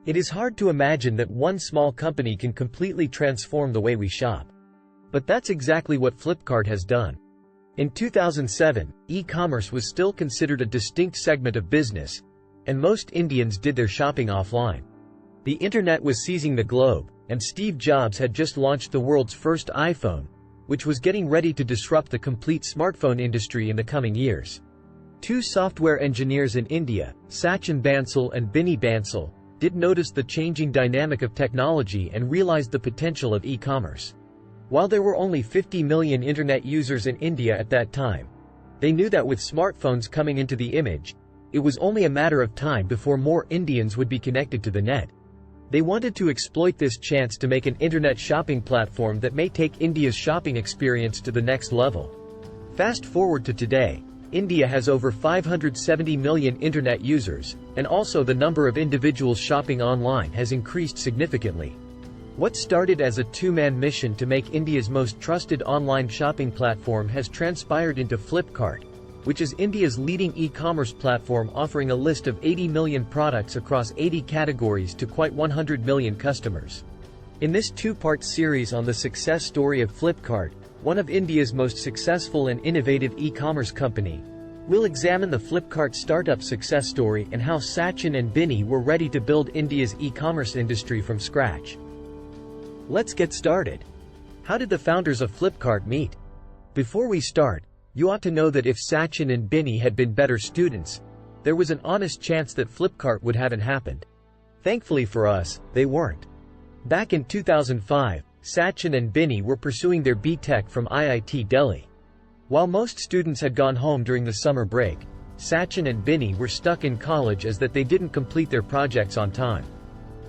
It is hard to imagine that one small company can completely transform the way we shop. But that's exactly what Flipkart has done. In 2007, e-commerce was still considered a distinct segment of business, and most Indians did their shopping offline. The internet was seizing the globe, and Steve Jobs had just launched the world's first iPhone, which was getting ready to disrupt the complete smartphone industry in the coming years. Two software engineers in India, Sachin Bansal and Binny Bansal, did notice the changing dynamic of technology and realized the potential of e-commerce. While there were only 50 million internet users in India at that time, they knew that with smartphones coming into the image, it was only a matter of time before more Indians would be connected to the net. They wanted to exploit this chance to make an internet shopping platform that may take India's shopping experience to the next level. Fast forward to today, India has over 570 million internet users, and also the number of individuals shopping online has increased significantly. What started as a two-man mission to make India's most trusted online shopping platform has transpired into Flipkart, which is India's leading e-commerce platform, offering a list of 80 million products across 80 categories to quite 100 million customers. In this two-part series on the success story of Flipkart, one of India's most successful and innovative e-commerce company, we'll examine the Flipkart startup success story and how Sachin and Binny were ready to build India's e-commerce industry from scratch. Let's get started. How did the founders of Flipkart meet? Before we start, you ought to know that if Sachin and Binny had been better students, there was an honest chance that Flipkart would haven't happened. Thankfully for us, they weren't. Back in 2005, Sachin and Binny were pursuing their B.Tech from IIT Delhi. While most students had gone home during the summer break, Sachin and Binny were stuck in college as that they didn't complete their projects on time.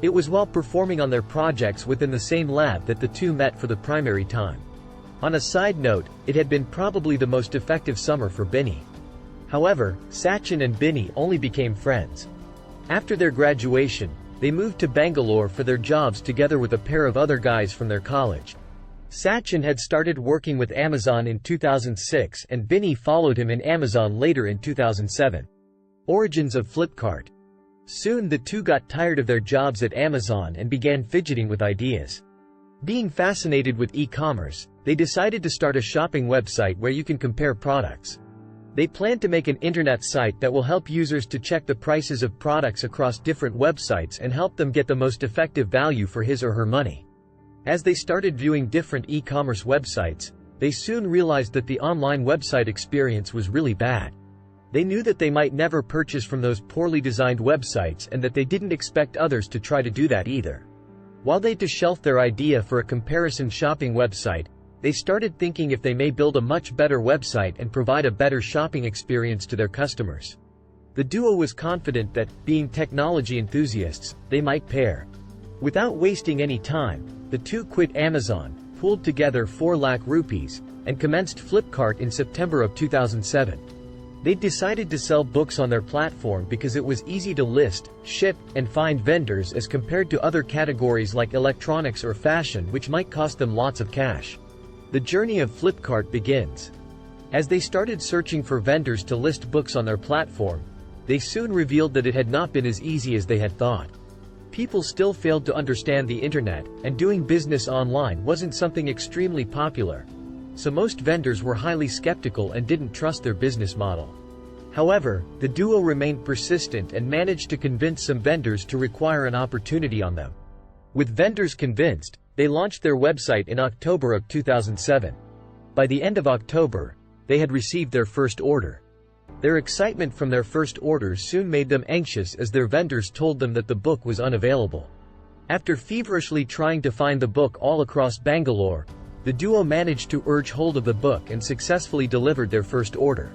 It was while performing on their projects within the same lab that the two met for the primary time. On a side note, it had been probably the most effective summer for Binny. However, Sachin and Binny only became friends. After their graduation, they moved to Bangalore for their jobs together with a pair of other guys from their college. Sachin had started working with Amazon in 2006 and Binny followed him in Amazon later in 2007. Origins of Flipkart. Soon the two got tired of their jobs at Amazon and began fidgeting with ideas. Being fascinated with e-commerce, they decided to start a shopping website where you can compare products. They planned to make an internet site that will help users to check the prices of products across different websites and help them get the most effective value for his or her money. As they started viewing different e-commerce websites, they soon realized that the online website experience was really bad. They knew that they might never purchase from those poorly designed websites and that they didn't expect others to try to do that either. While they shelved their idea for a comparison shopping website, they started thinking if they may build a much better website and provide a better shopping experience to their customers. The duo was confident that, being technology enthusiasts, they might pair. Without wasting any time, the two quit Amazon, pooled together 4 lakh rupees, and commenced Flipkart in September of 2007. They decided to sell books on their platform because it was easy to list, ship, and find vendors as compared to other categories like electronics or fashion, which might cost them lots of cash. The journey of Flipkart begins. As they started searching for vendors to list books on their platform, they soon revealed that it had not been as easy as they had thought. People still failed to understand the internet, and doing business online wasn't something extremely popular. So most vendors were highly skeptical and didn't trust their business model. However, the duo remained persistent and managed to convince some vendors to require an opportunity on them. With vendors convinced, they launched their website in October of 2007. By the end of October, they had received their first order. Their excitement from their first orders soon made them anxious as their vendors told them that the book was unavailable. After feverishly trying to find the book all across Bangalore, the duo managed to urge hold of the book and successfully delivered their first order.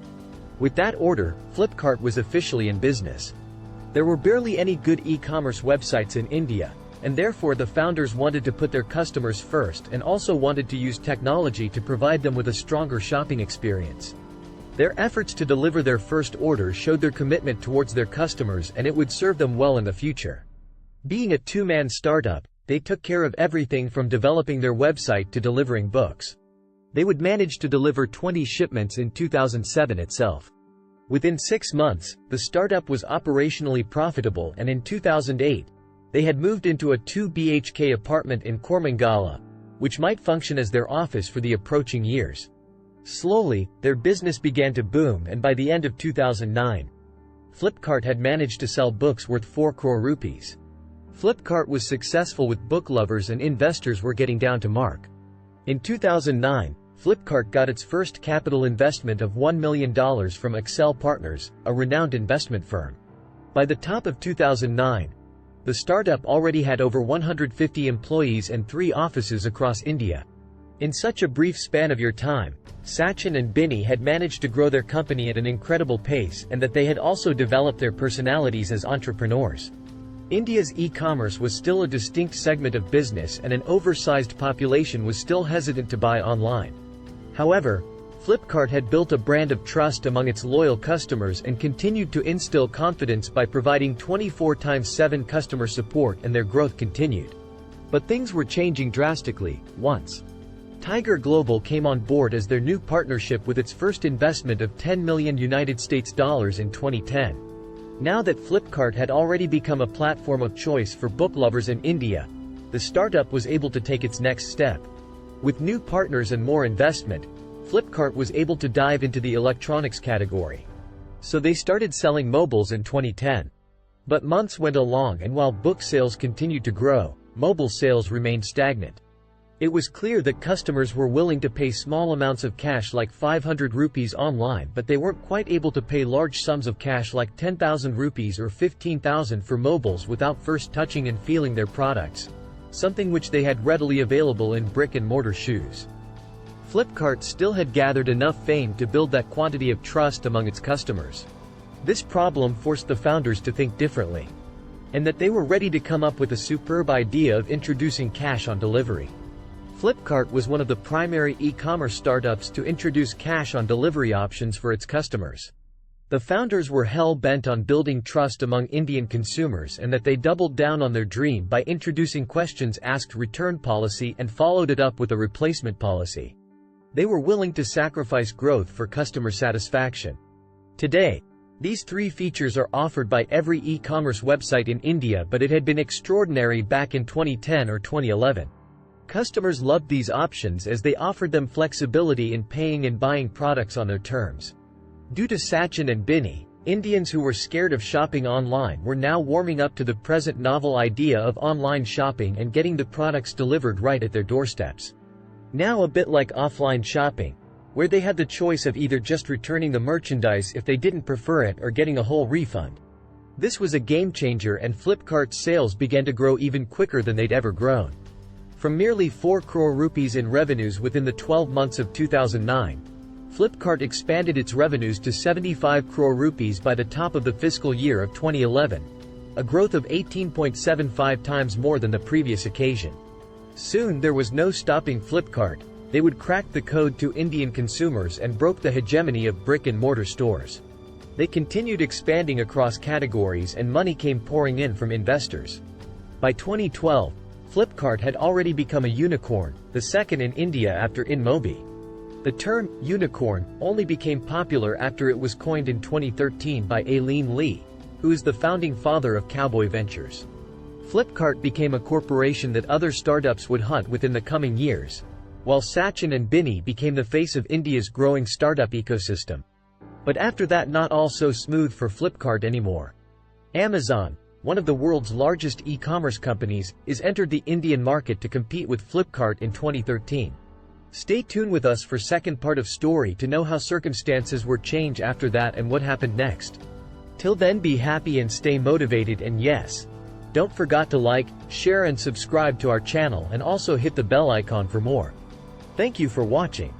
With that order, Flipkart was officially in business. There were barely any good e-commerce websites in India, and therefore the founders wanted to put their customers first and also wanted to use technology to provide them with a stronger shopping experience. Their efforts to deliver their first order showed their commitment towards their customers, and it would serve them well in the future. Being a two-man startup, they took care of everything from developing their website to delivering books. They would manage to deliver 20 shipments in 2007 itself. Within 6 months, the startup was operationally profitable, and in 2008, They had moved into a 2 BHK apartment in Kormangala, which might function as their office for the approaching years. Slowly, their business began to boom, and by the end of 2009, Flipkart had managed to sell books worth 4 crore rupees. Flipkart was successful with book lovers, and investors were getting down to mark. In 2009, Flipkart got its first capital investment of $1 million from Excel Partners, a renowned investment firm. By the top of 2009, the startup already had over 150 employees and 3 offices across India. In such a brief span of time, Sachin and Binny had managed to grow their company at an incredible pace, and that they had also developed their personalities as entrepreneurs. India's e-commerce was still a distinct segment of business, and an oversized population was still hesitant to buy online. However, Flipkart had built a brand of trust among its loyal customers and continued to instill confidence by providing 24/7 customer support, and their growth continued. But things were changing drastically once Tiger Global came on board as their new partnership with its first investment of $10 million in 2010. Now that Flipkart had already become a platform of choice for book lovers in India, the startup was able to take its next step. With new partners and more investment, Flipkart was able to dive into the electronics category. So they started selling mobiles in 2010. But months went along, and while book sales continued to grow, mobile sales remained stagnant. It was clear that customers were willing to pay small amounts of cash like 500 rupees online, but they weren't quite able to pay large sums of cash like 10,000 rupees or 15,000 for mobiles without first touching and feeling their products, something which they had readily available in brick-and-mortar shoes. Flipkart still had gathered enough fame to build that quantity of trust among its customers. This problem forced the founders to think differently, and that they were ready to come up with a superb idea of introducing cash on delivery. Flipkart was one of the primary e-commerce startups to introduce cash-on-delivery options for its customers. The founders were hell-bent on building trust among Indian consumers, and that they doubled down on their dream by introducing questions-asked return policy and followed it up with a replacement policy. They were willing to sacrifice growth for customer satisfaction. Today, these 3 features are offered by every e-commerce website in India, but it had been extraordinary back in 2010 or 2011. Customers loved these options as they offered them flexibility in paying and buying products on their terms. Due to Sachin and Binny, Indians who were scared of shopping online were now warming up to the present novel idea of online shopping and getting the products delivered right at their doorsteps. Now a bit like offline shopping, where they had the choice of either just returning the merchandise if they didn't prefer it or getting a whole refund. This was a game changer, and Flipkart's sales began to grow even quicker than they'd ever grown. From merely 4 crore rupees in revenues within the 12 months of 2009, Flipkart expanded its revenues to 75 crore rupees by the top of the fiscal year of 2011, a growth of 18.75 times more than the previous occasion. Soon there was no stopping Flipkart. They would crack the code to Indian consumers and broke the hegemony of brick-and-mortar stores. They continued expanding across categories, and money came pouring in from investors. By 2012, Flipkart had already become a unicorn, the second in India after InMobi. The term unicorn only became popular after it was coined in 2013 by Aileen Lee, who is the founding father of Cowboy Ventures. Flipkart became a corporation that other startups would hunt within the coming years, while Sachin and Binny became the face of India's growing startup ecosystem. But after that, not all so smooth for Flipkart anymore. Amazon, one of the world's largest e-commerce companies, is entered the Indian market to compete with Flipkart in 2013. Stay tuned with us for second part of story to know how circumstances were changed after that and what happened next. Till then, be happy and stay motivated, and yes, don't forget to like, share and subscribe to our channel, and also hit the bell icon for more. Thank you for watching.